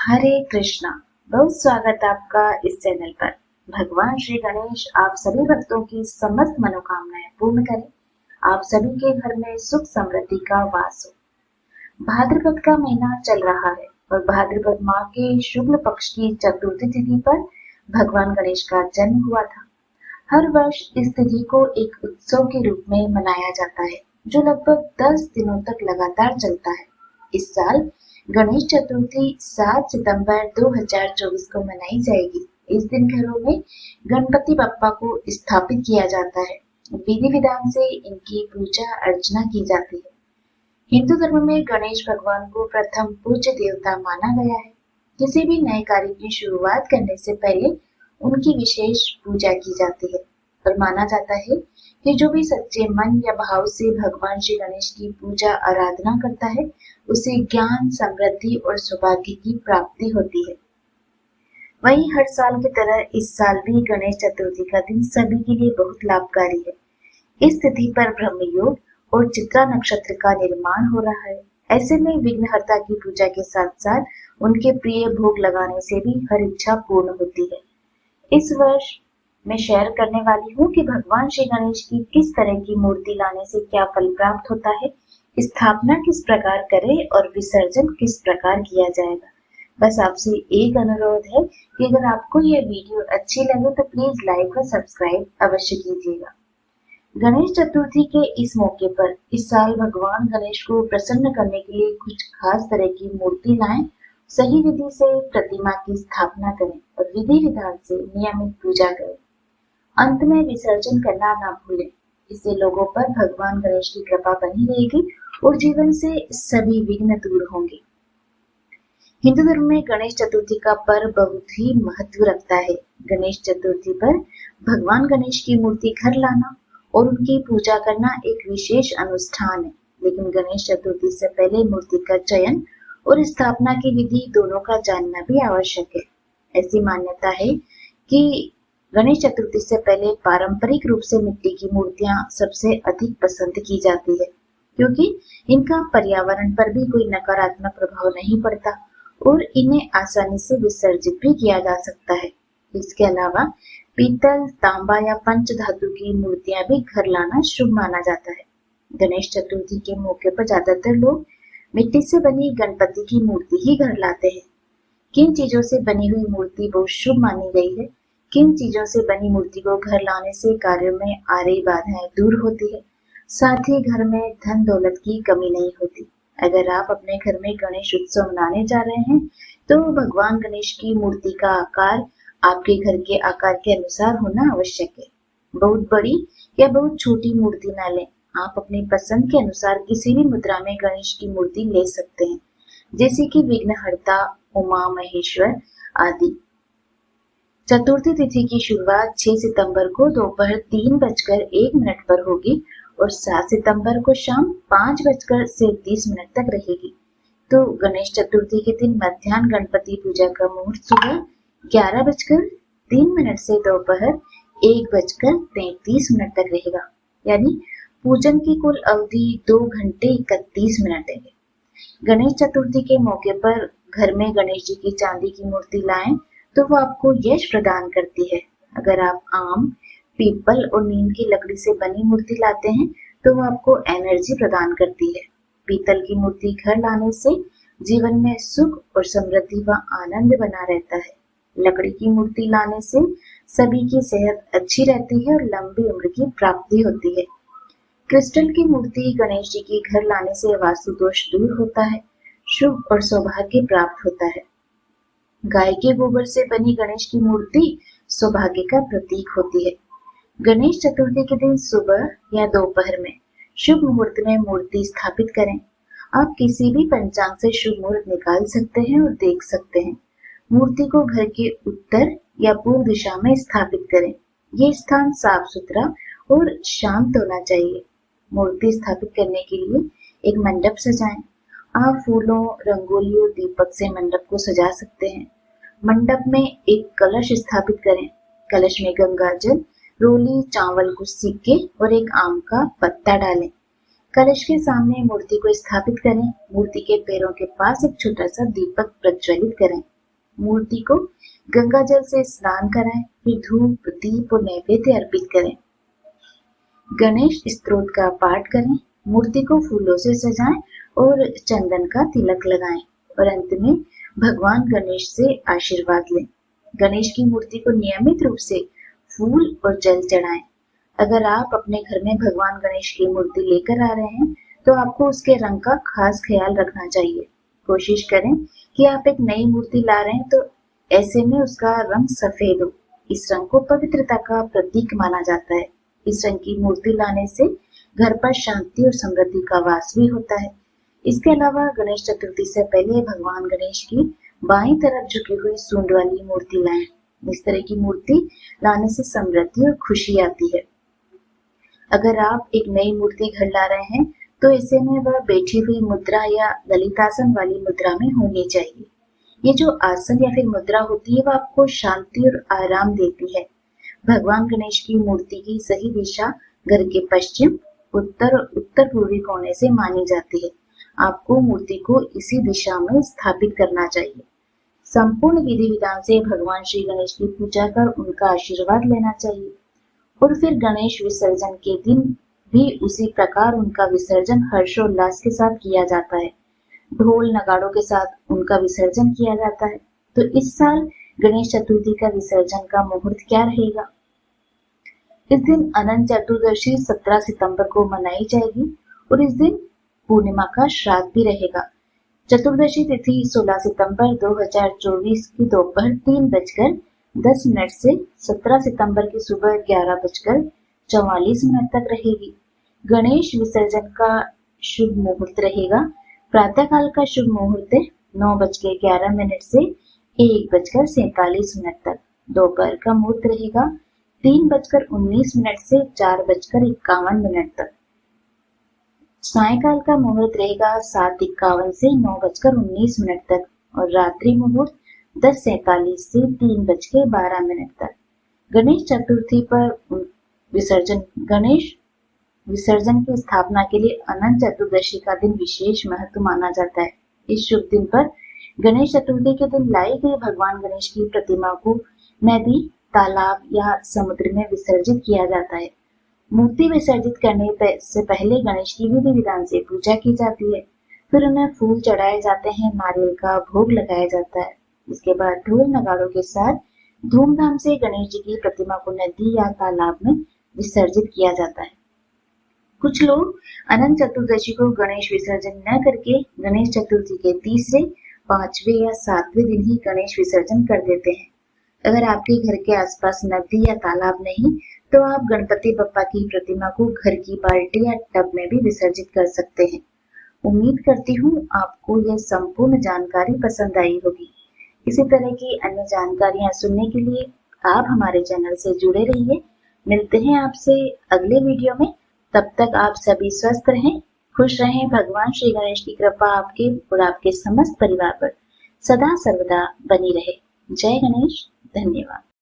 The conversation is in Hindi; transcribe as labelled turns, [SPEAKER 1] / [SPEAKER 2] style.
[SPEAKER 1] हरे कृष्णा। बहुत स्वागत है आपका इस चैनल पर। भगवान श्री गणेश आप सभी भक्तों की समस्त मनोकामनाएं पूर्ण करें। आप सभी के घर में सुख समृद्धि का वास हो। भाद्रपद का महीना चल रहा है और भाद्रपद माह के शुक्ल पक्ष की चतुर्थी तिथि पर भगवान गणेश का जन्म हुआ था। हर वर्ष इस तिथि को एक उत्सव के रूप में मनाया जाता है जो लगभग 10 दिनों तक लगातार चलता है। इस साल गणेश चतुर्थी 7 सितंबर 2024 को मनाई जाएगी। इस दिन घरों में गणपति बप्पा को स्थापित किया जाता है। विधि विधान से इनकी पूजा अर्चना की जाती है। हिंदू धर्म में गणेश भगवान को प्रथम पूज्य देवता माना गया है। किसी भी नए कार्य की शुरुआत करने से पहले उनकी विशेष पूजा की जाती है और माना जाता है कि जो भी सच्चे मन या भाव से भगवान श्री गणेश की पूजा आराधना करता है उसे ज्ञान, समृद्धि और सौभाग्य की प्राप्ति होती है। वहीं हर साल की तरह इस साल भी गणेश चतुर्थी का दिन सभी के लिए बहुत लाभकारी है। इस तिथि पर ब्रह्म योग और चित्रा नक्षत्र का निर्माण हो रहा है। ऐसे में विघ्नहर्ता की पूजा के साथ साथ उनके प्रिय भोग लगाने से भी हर इच्छा पूर्ण होती है। इस वर्ष मैं शेयर करने वाली हूँ कि भगवान श्री गणेश की किस तरह की मूर्ति लाने से क्या फल प्राप्त होता है, स्थापना किस प्रकार करें और विसर्जन किस प्रकार किया जाएगा। बस आपसे एक अनुरोध है कि अगर आपको यह वीडियो अच्छी लगे तो प्लीज लाइक और सब्सक्राइब अवश्य कीजिएगा। गणेश चतुर्थी के इस मौके पर इस साल भगवान गणेश को प्रसन्न करने के लिए कुछ खास तरह की मूर्ति लाएं, सही विधि से प्रतिमा की स्थापना करें और विधि विधान से नियमित पूजा करें। अंत में विसर्जन करना ना भूलें। इससे लोगों पर भगवान गणेश की कृपा बनी रहेगी और जीवन से सभी विघ्न दूर होंगे। हिंदू धर्म में गणेश चतुर्थी का पर्व बहुत ही महत्व रखता है। गणेश चतुर्थी पर भगवान गणेश की मूर्ति घर लाना और उनकी पूजा करना एक विशेष अनुष्ठान है। लेकिन गणेश चतुर्थी से पहले मूर्ति का चयन और स्थापना की विधि दोनों का जानना भी आवश्यक है। ऐसी मान्यता है कि गणेश चतुर्थी से पहले पारंपरिक रूप से मिट्टी की मूर्तियां सबसे अधिक पसंद की जाती है, क्योंकि इनका पर्यावरण पर भी कोई नकारात्मक प्रभाव नहीं पड़ता और इन्हें आसानी से विसर्जित भी किया जा सकता है। इसके अलावा पीतल, तांबा या पंच धातु की मूर्तियां भी घर लाना शुभ माना जाता है। गणेश चतुर्थी के मौके पर ज्यादातर लोग मिट्टी से बनी गणपति की मूर्ति ही घर लाते हैं। किन चीजों से बनी हुई मूर्ति बहुत शुभ मानी गई है, किन चीजों से बनी मूर्ति को घर लाने से कार्यों में आ रही बाधाएं दूर होती है, साथ ही घर में धन दौलत की कमी नहीं होती। अगर आप अपने घर में गणेश उत्सव मनाने जा रहे हैं तो भगवान गणेश की मूर्ति का आकार आपके घर के आकार के अनुसार होना आवश्यक है। बहुत बड़ी या बहुत छोटी मूर्ति न लें। आप अपनी पसंद के अनुसार किसी भी मुद्रा में गणेश की मूर्ति ले सकते हैं, जैसे कि विघ्नहर्ता, उमा महेश्वर आदि। चतुर्थी तिथि की शुरुआत 6 सितंबर को दोपहर 3:01 पर होगी और 7 सितंबर को शाम 5:30 तक रहेगी। तो गणेश चतुर्थी के दिन मध्याह्न गणपति पूजा का मुहूर्त सुबह 11:03 से दोपहर 1:33 तक रहेगा। यानी पूजन की कुल अवधि 2 घंटे 31 मिनट है। गणेश चतुर्थी के मौके पर घर में गणेश जी की चांदी की मूर्ति लाएं तो वो आपको यश प्रदान करती है। अगर आप आम, पीपल और नीम की लकड़ी से बनी मूर्ति लाते हैं तो वो आपको एनर्जी प्रदान करती है। पीतल की मूर्ति घर लाने से जीवन में सुख और समृद्धि व आनंद बना रहता है। लकड़ी की मूर्ति लाने से सभी की सेहत अच्छी रहती है और लंबी उम्र की प्राप्ति होती है। क्रिस्टल की मूर्ति गणेश जी की घर लाने से वास्तु दोष दूर होता है, शुभ और सौभाग्य प्राप्त होता है। गाय के गोबर से बनी गणेश की मूर्ति सौभाग्य का प्रतीक होती है। गणेश चतुर्थी के दिन सुबह या दोपहर में शुभ मुहूर्त में मूर्ति स्थापित करें। आप किसी भी पंचांग से शुभ मुहूर्त निकाल सकते हैं और देख सकते हैं। मूर्ति को घर के उत्तर या पूर्व दिशा में स्थापित करें। ये स्थान साफ सुथरा और शांत होना चाहिए। मूर्ति स्थापित करने के लिए एक मंडप सजाएं। आप फूलों, रंगोली और दीपक से मंडप को सजा सकते हैं। मंडप में एक कलश स्थापित करें। कलश में गंगा जल, रोली, चावल, कुछ सिक्के और एक आम का पत्ता डालें। कलश के सामने मूर्ति को स्थापित करें। मूर्ति के पैरों के पास एक छोटा सा दीपक प्रज्वलित करें। मूर्ति को गंगा जल से स्नान कराएं, फिर धूप दीप और नैवेद्य अर्पित करें। गणेश स्तोत्र का पाठ करें, मूर्ति को फूलों से सजाएं और चंदन का तिलक लगाएं और अंत में भगवान गणेश से आशीर्वाद लें। गणेश की मूर्ति को नियमित रूप से फूल और जल चढ़ाएं। अगर आप अपने घर में भगवान गणेश की मूर्ति लेकर आ रहे हैं तो आपको उसके रंग का खास ख्याल रखना चाहिए। कोशिश करें कि आप एक नई मूर्ति ला रहे हैं तो ऐसे में उसका रंग सफेद हो। इस रंग को पवित्रता का प्रतीक माना जाता है। इस रंग की मूर्ति लाने से घर पर शांति और समृद्धि का वास भी होता है। इसके अलावा गणेश चतुर्थी से पहले भगवान गणेश की बाईं तरफ झुकी हुई सूंड वाली मूर्ति लाएं। इस तरह की मूर्ति लाने से समृद्धि और खुशी आती है। अगर आप एक नई मूर्ति घर ला रहे हैं तो ऐसे में वह बैठी हुई मुद्रा या ललितासन वाली मुद्रा में होनी चाहिए। ये जो आसन या फिर मुद्रा होती है वह आपको शांति और आराम देती है। भगवान गणेश की मूर्ति की सही दिशा घर के पश्चिम, उत्तर और उत्तर पूर्वी कोने से मानी जाती है। आपको मूर्ति को इसी दिशा में स्थापित करना चाहिए। संपूर्ण विधि विधान से भगवान श्री गणेश की पूजा कर उनका आशीर्वाद लेना चाहिए और फिर गणेश विसर्जन के दिन भी उसी प्रकार उनका विसर्जन हर्षोल्लास के साथ किया जाता है। ढोल नगाड़ों के साथ उनका विसर्जन किया जाता है। तो इस साल गणेश चतुर्थी का विसर्जन का मुहूर्त क्या रहेगा? इस दिन अनंत चतुर्दशी 17 सितंबर को मनाई जाएगी और इस दिन पूर्णिमा का श्राद्ध भी रहेगा। चतुर्दशी तिथि 16 सितंबर 2024 की दोपहर 3:10 से 17 सितंबर की सुबह 11:44 तक रहेगी। गणेश विसर्जन का शुभ मुहूर्त रहेगा। प्रातः काल का शुभ मुहूर्त 9:11 से 1:47 तक। दोपहर का मुहूर्त रहेगा 3:19 से 4:51 तक। सायकाल का मुहूर्त रहेगा 7:51 से 9:19 तक और रात्रि मुहूर्त 10:47 से 3:12 तक। गणेश चतुर्थी पर गणेश विसर्जन की स्थापना के लिए अनंत चतुर्दशी का दिन विशेष महत्व माना जाता है। इस शुभ दिन पर गणेश चतुर्थी के दिन लाई गई भगवान गणेश की प्रतिमा को नदी, तालाब या समुद्र में विसर्जित किया जाता है। मूर्ति विसर्जित करने से पहले गणेश की विधि विधान से पूजा की जाती है। फिर उन्हें फूल चढ़ाए जाते हैं, नारियल का भोग लगाया जाता है। इसके बाद ढोल नगाड़ों के साथ धूमधाम से गणेश जी की प्रतिमा को नदी या तालाब में विसर्जित किया जाता है। कुछ लोग अनंत चतुर्दशी को गणेश विसर्जन न करके गणेश चतुर्थी के तीसरे, 5वें या 7वें दिन ही गणेश विसर्जन कर देते हैं। अगर आपके घर के आसपास नदी या तालाब नहीं तो आप गणपति बप्पा की प्रतिमा को घर की बाल्टी या टब में भी विसर्जित कर सकते हैं। उम्मीद करती हूँ आपको यह संपूर्ण जानकारी पसंद आई होगी। इसी तरह की अन्य जानकारियां सुनने के लिए आप हमारे चैनल से जुड़े रहिए। मिलते हैं आपसे अगले वीडियो में। तब तक आप सभी स्वस्थ रहें, खुश रहें। भगवान श्री गणेश की कृपा आपके और आपके समस्त परिवार पर सदा सर्वदा बनी रहे। जय गणेश। धन्यवाद।